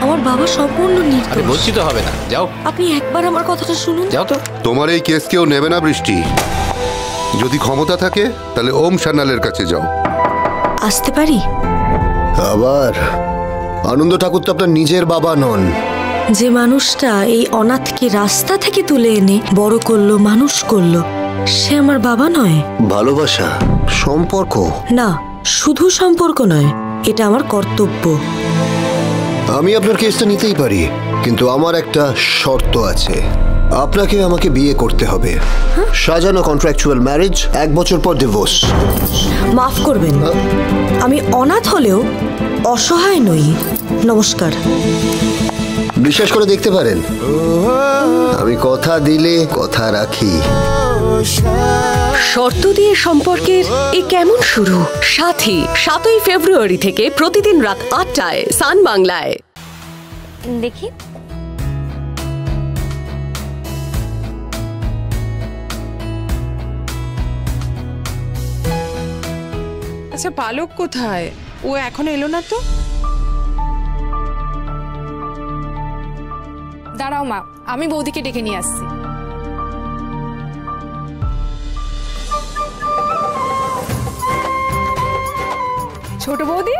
আমার বাবা সম্পূর্ণ নির্দোষ। আরে বলছি তো হবে না, যাও। আপনি একবার আমার কথাটা শুনুন। যাও তো। তোমার এই কেস কেউ নেবে না বৃষ্টি। যদি ক্ষমতা থাকে তাহলে ওম সান্যালের কাছে যাও। আসতে পারি? আবার আনন্দ ঠাকুর তো আপনার নিজের বাবা নন। যে মানুষটা এই অনাথকে রাস্তা থেকে তুলে এনে বড় করলো, মানুষ করলো, সে আমার বাবা নয়? ভালোবাসা, সম্পর্ক। না, শুধু সম্পর্ক নয়, এটা আমার কর্তব্য। আমি আপনার কেসটা নিতেই পারি, কিন্তু আমার একটা শর্ত আছে। আপনাকে আমাকে বিয়ে করতে হবে। সাজানো কন্ট্রাকচুয়াল ম্যারেজ, 1 বছর পর ডিভোর্স। মাফ করবেন, আমি অনাথ হলেও অসহায় নই। নমস্কার। বিশ্বাস করে দেখতে পারেন, আমি কথা দিলে কথা রাখি। শর্ত দিয়ে সম্পর্কের এ কেমন শুরু? সাথী 7ই ফেব্রুয়ারি থেকে প্রতিদিন রাত 8টায় সান বাংলায়। দেখি। আচ্ছা, পালক কোথায়? ও এখনো এলো না তো? দাঁড়াও মা, আমি বৌদিকে ডেকে নিয়ে আসছি। ছোট বৌদি,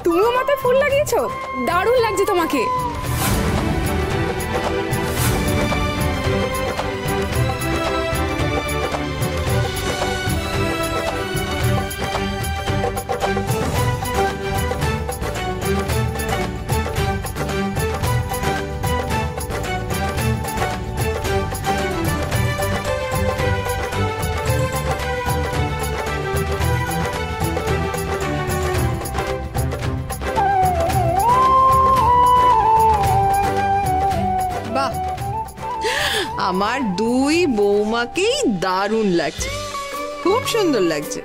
তুমিও মাথায় ফুল লাগিয়েছো? দারুণ লাগছে তোমাকে। বাহ, আমার 2 বৌমাকেই দারুণ লাগছে, খুব সুন্দর লাগছে।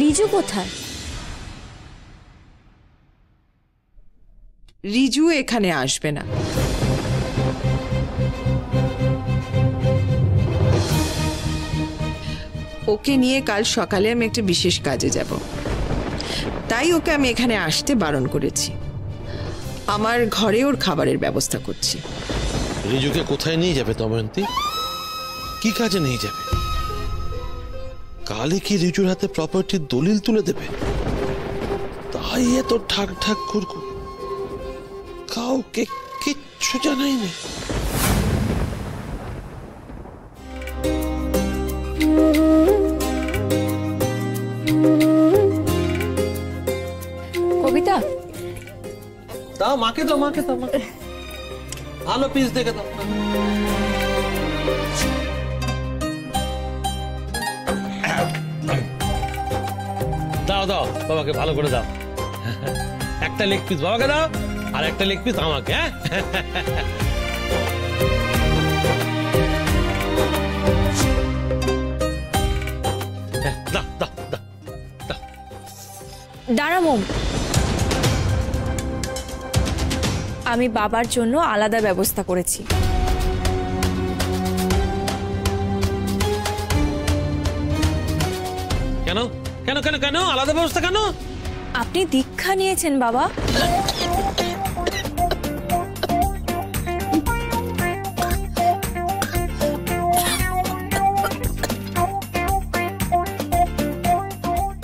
রিজু কোথায়? রিজু এখানে আসবে না। ওকে নিয়ে কাল সকালে আমি একটা বিশেষ কাজে যাব, তাই ওকে আমি এখানে আসতে বারণ করেছি। আমার ঘরে ওর খাবারের ব্যবস্থা করছি। রিজুকে কোথায় নিয়ে যাবে দময়ন্তী? কি কাজে নিয়ে যাবে? কালে কি রিজুর হাতে প্রপার্টির দলিল তুলে দেবে? তাই এত ঠাক ঠাক করবো, কাউকে কিচ্ছু জানাইনি। কবিতা দাও মাকে, দাও মাকে, দাও মাকে। ভালো পিস দেখে দাও। দাও দাও বাবাকে ভালো করে দাও। একটা লেগ পিস বাবাকে দাও, আর একটা লেগ পিস আমাকে। দাঁড়া মোম, আমি বাবার জন্য আলাদা ব্যবস্থা করেছি। কেন কেন কেন কেন আলাদা ব্যবস্থা কেন? আপনি দীক্ষা নিয়েছেন বাবা।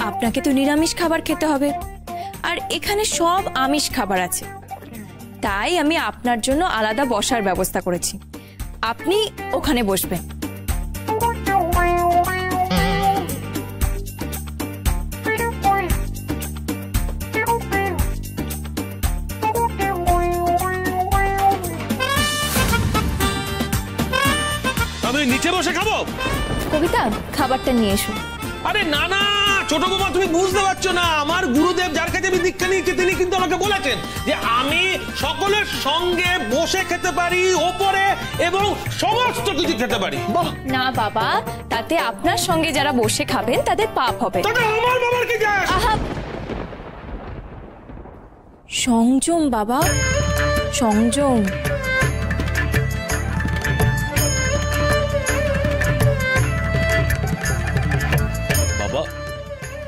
আপনাকে তো নিরামিষ খাবার খেতে হবে, আর এখানে সব আমিষ খাবার আছে। তাই আমি আপনার জন্য আলাদা বসার ব্যবস্থা করেছি। আপনি ওখানে বসবেন। আমি নিচে বসে খাবো? কবিতা, খাবারটা নিয়ে এসো। আরে না না ছোট বাবা, তুমি বুঝতে পারছো না। আমার গুরুদেব যার কাছে আমি দীক্ষা নিয়েছি তিনি কিন্তু আমাকে বলেছেন যে আমি সকলের সঙ্গে বসে খেতে পারি, ওপরে, এবং সমস্ত কিছু খেতে পারি। না বাবা, তাতে আপনার সঙ্গে যারা বসে খাবেন তাদের পাপ হবে। আমার বাবার কি যায়? সংযম বাবা, সংযম। বাবা,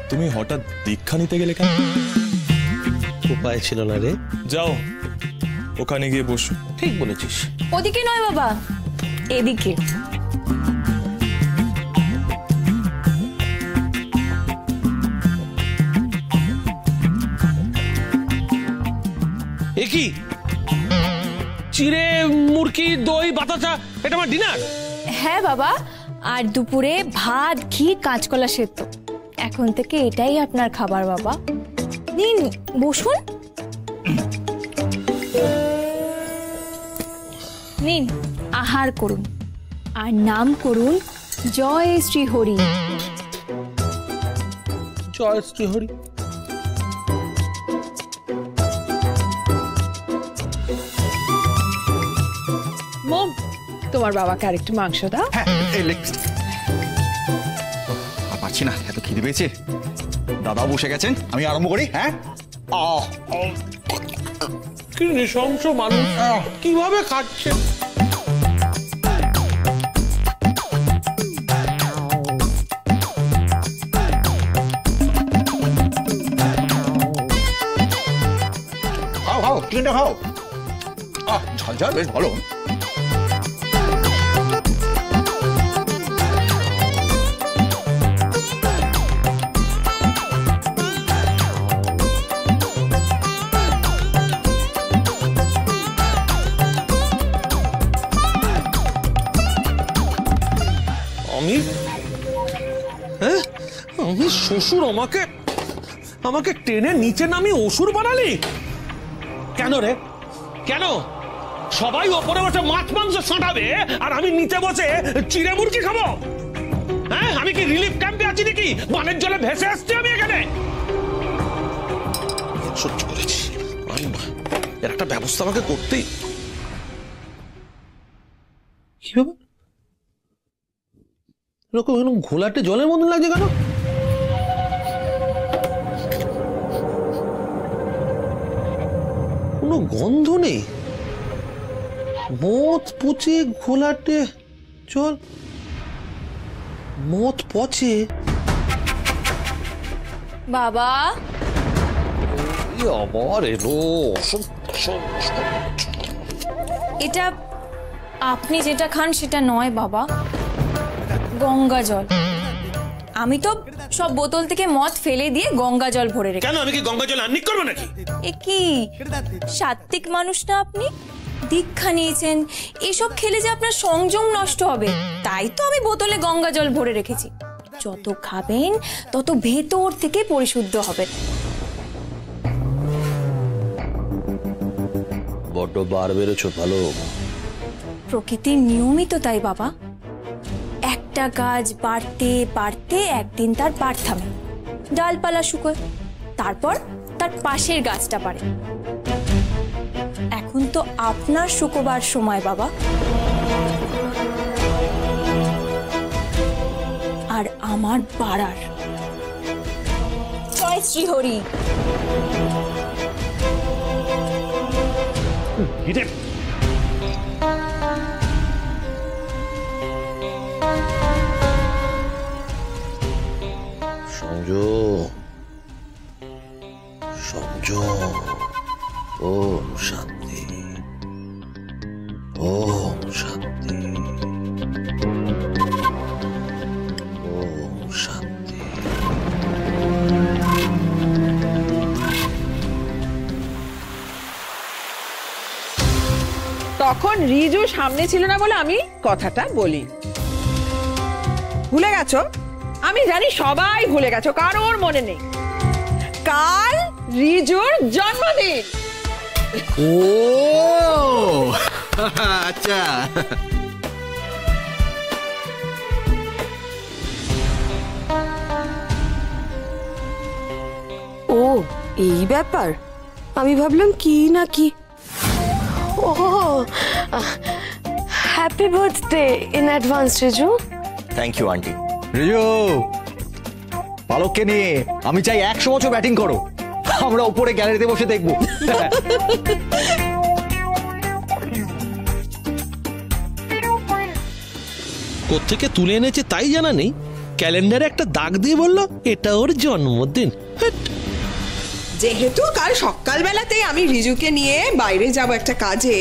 তুমি হঠাৎ দীক্ষা নিতে গেলে কেন? উপায় ছিল না রে। যাও, ওখানে গিয়ে বসো। ঠিক বলেছিস। ওদিকে নয় বাবা, এদিকে। এ কি চিড়ে মুরকি দই বাতাসা, এটা আমার ডিনার? হ্যাঁ বাবা, আর দুপুরে ভাত ঘি কাঁচকলা সেদ্ধ। এখন থেকে এটাই আপনার খাবার বাবা। নিন বসুন, নিন আহার করুন আর নাম করুন জয় শ্রী হরি। জয় শ্রী হরি। মম, তোমার বাবাকে আরেকটু মাংস দাও। হ্যাঁ, এই লেগ পিস। আর পাচ্ছি না, এত খিদে পেয়েছে। দাদাও বসে গেছেন, আমি আরম্ভ করি। হ্যাঁ, কি নৃশংস মানুষ, কিভাবে খাচ্ছে? খাও খাও, চিকেনটা খাও। ঝাল ঝাল বেশ ভালো। আমি শ্বশুর আমাকে টেনে নিচে নামিয়ে অসুর বানালি কেন রে? কেন? সবাই ওপরে বসে মাছ মাংস সাঁটাবে আর আমি নিচে বসে চিড়ে মুরগি খাবো? হ্যাঁ, আমি কি রিলিফ ক্যাম্পে আছি নাকি? বানের জলে ভেসে আসছি আমি এখানে। সহ্য করেছি, এর একটা ব্যবস্থা আমাকে করতেই। কি ব্যাপার, এরকম ঘোলাটে জলের মতন লাগছে কেন? কোনো গন্ধ নেই। মদ পচে ঘোলাটে জল, মদ পচে। বাবা, আবার এলো। এটা আপনি যেটা খান সেটা নয় বাবা, গঙ্গা জল। আমি তো সব বোতল থেকে মদ ফেলে দিয়ে গঙ্গা জল ভরে রেখে। কেন, আমি কি গঙ্গা জল আননিক করবো নাকি? এ কি সাত্ত্বিক মানুষ না আপনি? দীক্ষা নিয়েছেন, এসব খেলে যে আপনার সংযম নষ্ট হবে, তাই তো আমি বোতলে গঙ্গা জল ভরে রেখেছি। যত খাবেন তত ভেতর থেকে পরিশুদ্ধ হবে। বড্ড বার বেরোছো, ভালো। প্রকৃতির নিয়মই তো তাই বাবা, একটা গাছ বাড়তে বাড়তে একদিন তার পার থামে, ডালপালা শুকোয়, তারপর তার পাশের গাছটা বাড়ে। এখন তো আপনার শুকোবার সময় বাবা, আর আমার বাড়ার। জয় শ্রী হরি। সংযম, ওম শান্তি, ওম শান্তি, ওম শান্তি। তখন রিজু সামনে ছিল না বলে আমি কথাটা বলি। ভুলে গেছো? আমি জানি সবাই ভুলে গেছো, কারোর মনে নেই। কাল রিজুর জন্মদিন। ও আচ্ছা, ও এই ব্যাপার, আমি ভাবলাম কি না কি। ও happy birthday in advance Riju. Thank you auntie. Riju, পালককে নিয়ে আমি চাই 100 বছর ব্যাটিং করো, আমরা উপরে গ্যালারিতে বসে দেখবো। কোত্থেকে তুলে এনেছে তাই জানা নেই, ক্যালেন্ডারে একটা দাগ দিয়ে বললো এটা ওর জন্মদিন। যেহেতু কাল সকালবেলাতেই আমি রিজুকে নিয়ে বাইরে যাব একটা কাজে,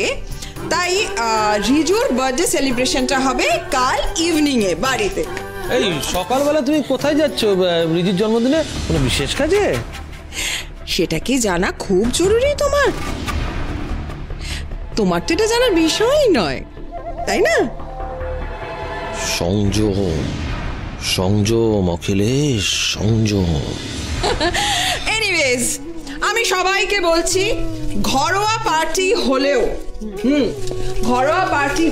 তাই রিজুর বার্থডে সেলিব্রেশনটা হবে কাল ইভিনিং এ বাড়িতে। এই সকালবেলা তুমি কোথায় যাচ্ছ? রিজুর জন্মদিনে কোনো বিশেষ কাজে? সেটা কি জানা খুব জরুরি তোমার? তোমার তো এটা জানার বিষয়ই নয়, তাই না? সংযম সংযম অখিলেশ, সংযম। এনিওয়েজ, আমি সবাইকে বলছি ঘরোয়া পার্টি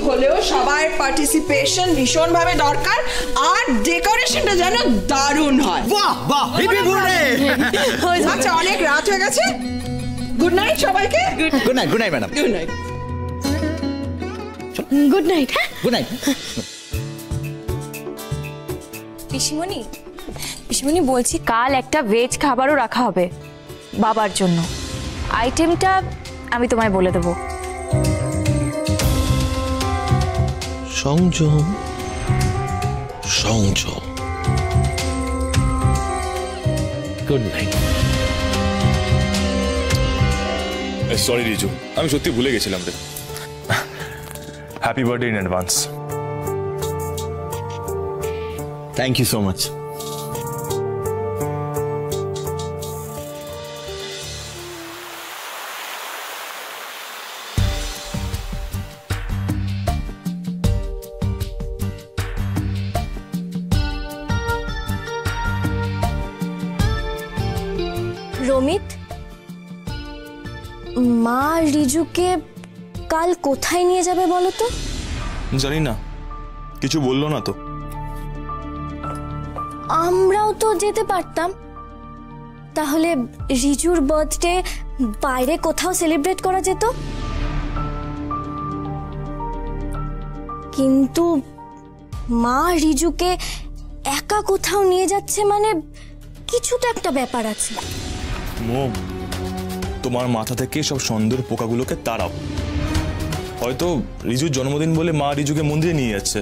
হলেও সবার পার্টিসিপেশন ভীষণভাবে দরকার, আর ডেকোরেশনটা যেন দারুণ হয়। বাহ বাহ, আচ্ছা, অনেক রাত হয়ে গেছে, গুড নাইট সবাইকে। Good night. Good night madam. Good night. Good night. Good night. পিসিমণি বলছি কাল একটা ভেজ খাবারও রাখা হবে বাবার জন্য। আইটেমটা আমি তোমায় বলে দেবো। সংযম সংযম। Good night. সরি রিজু, আমি সত্যি ভুলে গেছিলাম রে। Happy birthday in advance. Thank you so much. Romit, মা রিজুকে কাল কোথায় নিয়ে যাবে বলো তো? জানি না, কিছু বললো না তো। আমরাও তো যেতে পারতাম, তাহলে রিজুর বার্থডে বাইরে কোথাও সেলিব্রেট করা যেত। কিন্তু মা রিজুকে একা কোথাও নিয়ে যাচ্ছে মানে কিছু তো একটা ব্যাপার আছে। মোম, তোমার মাথা থেকে সব সন্দেহের পোকাগুলোকে তাড়াও। হয়তো রিজুর জন্মদিন বলে মা রিজুকে মন্দিরে নিয়ে যাচ্ছে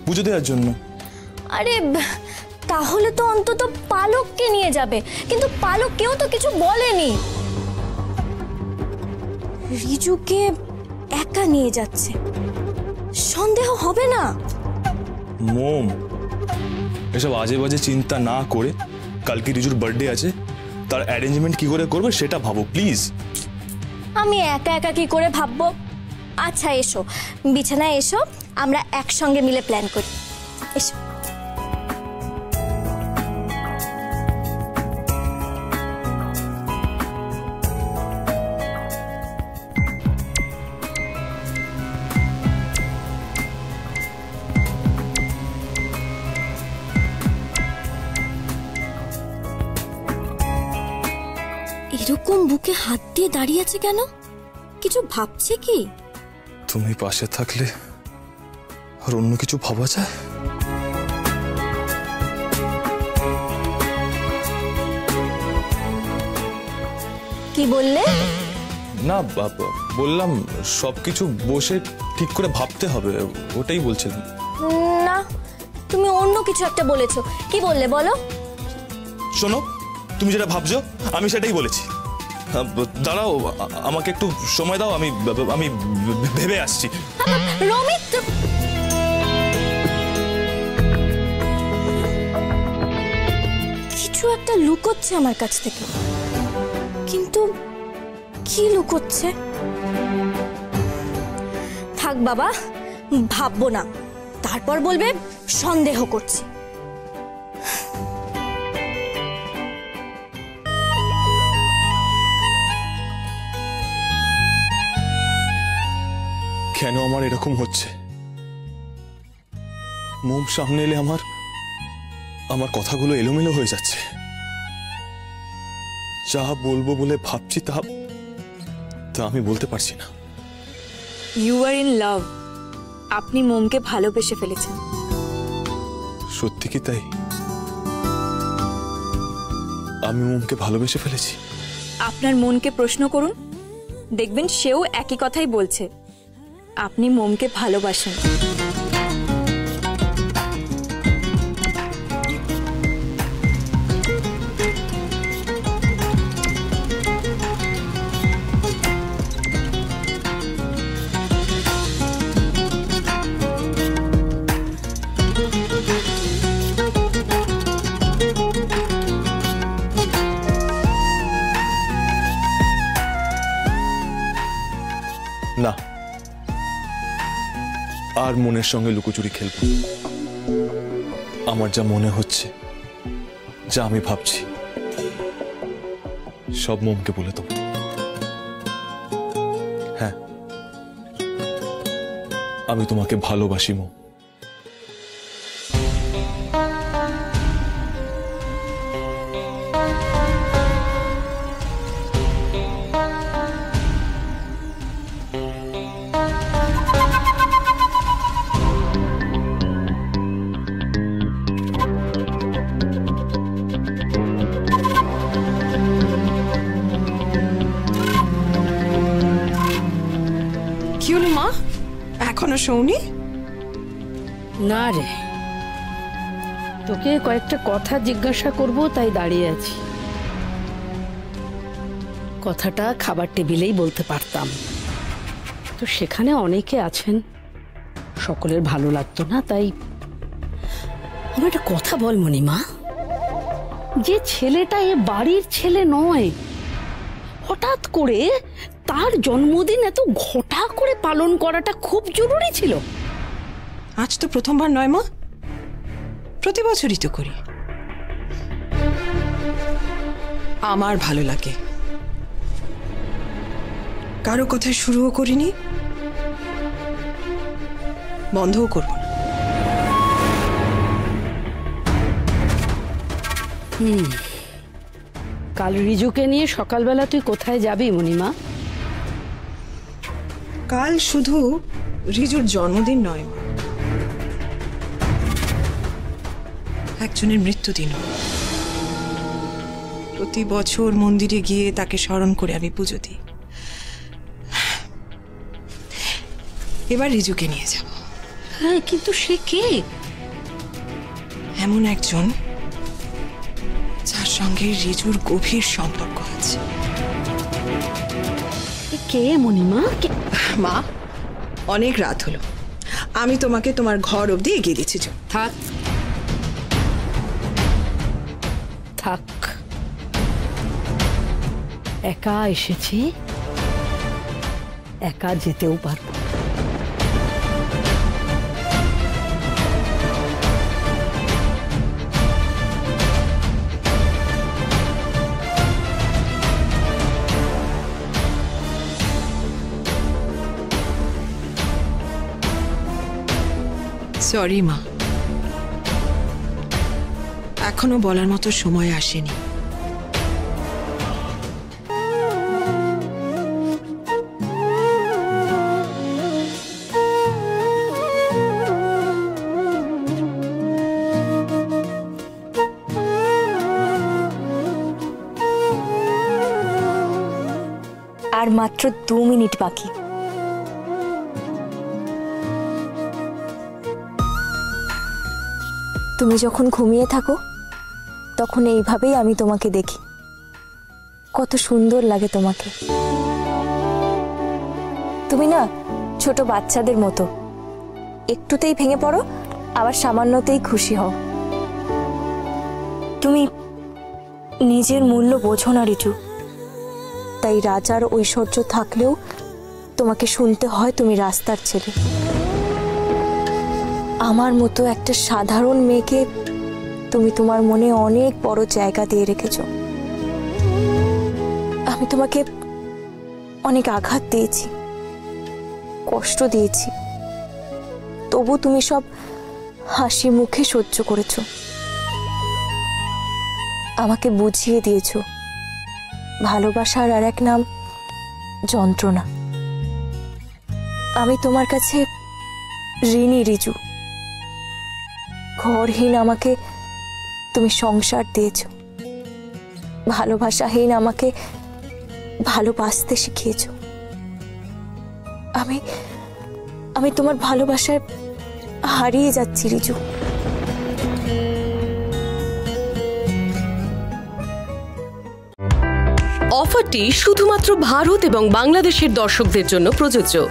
পুজো দেওয়ার জন্য। আরে তাহলে তো অন্তত পালককে নিয়ে যাবে, কিন্তু পালক কেউ তো কিছু বলেনি। রিজুকে একা নিয়ে যাচ্ছে, সন্দেহ হবে না? মোম, এসব আজে বাজে চিন্তা না করে কালকে রিজুর বার্থডে আছে, তার অ্যারেঞ্জমেন্ট কি করে করবে সেটা ভাবো প্লিজ। আমি একা একা কি করে ভাববো? আচ্ছা এসো, বিছানায় এসো, আমরা একসঙ্গে মিলে প্ল্যান করি। এসো। এরকম বুকে হাত দিয়ে দাঁড়িয়ে আছে কেন? কিছু ভাবছে কি? তুমি পাশে থাকলে আর অন্য কিছু ভাবা যায়? কি বললে? না বললাম সবকিছু বসে ঠিক করে ভাবতে হবে, ওটাই বলছিলাম। না, তুমি অন্য কিছু একটা বলেছো। কি বললে বলো? শোনো, তুমি যেটা ভাবছো আমি সেটাই বলেছি। দাঁড়াও, আমাকে একটু সময় দাও, আমি ভেবে আসছি। রমিত, কিছু একটা লুকোচ্ছে আমার কাছ থেকে, কিন্তু কি লুকোচ্ছে? থাক বাবা, ভাববো না, তারপর বলবে সন্দেহ করছি। কেন আমার এরকম হচ্ছে? মোম সামনে এলে আমার কথাগুলো এলোমেলো হয়ে যাচ্ছে। যা বলবো বলে ভাবছি তা আমি বলতে পারছি না। You are in love. আপনি মোমকে ভালোবেসে ফেলেছেন। সত্যি কি তাই? আমি মোমকে ভালোবেসে ফেলেছি? আপনার মনকে প্রশ্ন করুন, দেখবেন সেও একই কথাই বলছে, আপনি মোমকে ভালোবাসেন। না, আর মনের সঙ্গে লুকোচুরি খেলব। আমার যা মনে হচ্ছে, যা আমি ভাবছি, সব মোমকে বলে দেবো। হ্যাঁ, আমি তোমাকে ভালোবাসি মোম। কি হলো মা, এখনো শোনি? না রে, তোকে কয়েকটা কথা জিজ্ঞাসা করব তাই দাঁড়িয়ে আছি। কথাটা খাবার টেবিলেই বলতে পারতাম, তো সেখানে অনেকে আছেন, সকলের ভালো লাগতো না, তাই আমার একটা কথা বল মণিমা, যে ছেলেটা এ বাড়ির ছেলে নয়, হঠাৎ করে তার জন্মদিন এত ঘটা করে পালন করাটা খুব জরুরি ছিল? আজ তো প্রথমবার নয় মা, প্রতি বছরই তো করি। আমার ভালো লাগে, কারো কথায় শুরুও করিনি, বন্ধও করব না। কাল রিজুকে নিয়ে সকালবেলা তুই কোথায় যাবি মণিমা? কাল শুধু রিজুর জন্মদিন নয় মা, একজনের মৃত্যুদিন। প্রতি বছর মন্দিরে গিয়ে তাকে স্মরণ করে আমি পুজো দিই। এবার রিজুকে নিয়ে যাব। হ্যাঁ, কিন্তু সে কে? এমন একজন যার সঙ্গে রিজুর গভীর সম্পর্ক আছে। কে মণিমা? মা, অনেক রাত হলো, আমি তোমাকে তোমার ঘর অবধি এগিয়ে দিচ্ছি। থাক থাক, একা এসেছি, একা যেতেও পারবো। সরি মা, এখনো বলার মতো সময় আসেনি। আর মাত্র 2 মিনিট বাকি। তুমি যখন ঘুমিয়ে থাকো তখন এইভাবেই আমি তোমাকে দেখি, কত সুন্দর লাগে তোমাকে। তুমি না ছোট বাচ্চাদের মতো, একটুতেই ভেঙে পড়ো, আবার সামান্যতেই খুশি হও। তুমি নিজের মূল্য বোঝো না রিজু, তাই রাজার ঐশ্বর্য থাকলেও তোমাকে শুনতে হয় তুমি রাস্তার ছেলে। আমার মতো একটা সাধারণ মেয়েকে তুমি তোমার মনে অনেক বড় জায়গা দিয়ে রেখেছো। আমি তোমাকে অনেক আঘাত দিয়েছি, কষ্ট দিয়েছি, তবু তুমি সব হাসি মুখে সহ্য করেছো। আমাকে বুঝিয়ে দিয়েছো ভালোবাসার আর এক নাম যন্ত্রণা। আমি তোমার কাছে ঋণী রিজু। ঘরহীন আমাকে তুমি সংসার দিয়েছো, ভালোবাসাহীন আমাকে ভালোবাসতে শিখিয়েছো। আমি আমি তোমার ভালোবাসায় হারিয়ে যাচ্ছি রিজু। অফারটি শুধুমাত্র ভারত এবং বাংলাদেশের দর্শকদের জন্য প্রযোজ্য।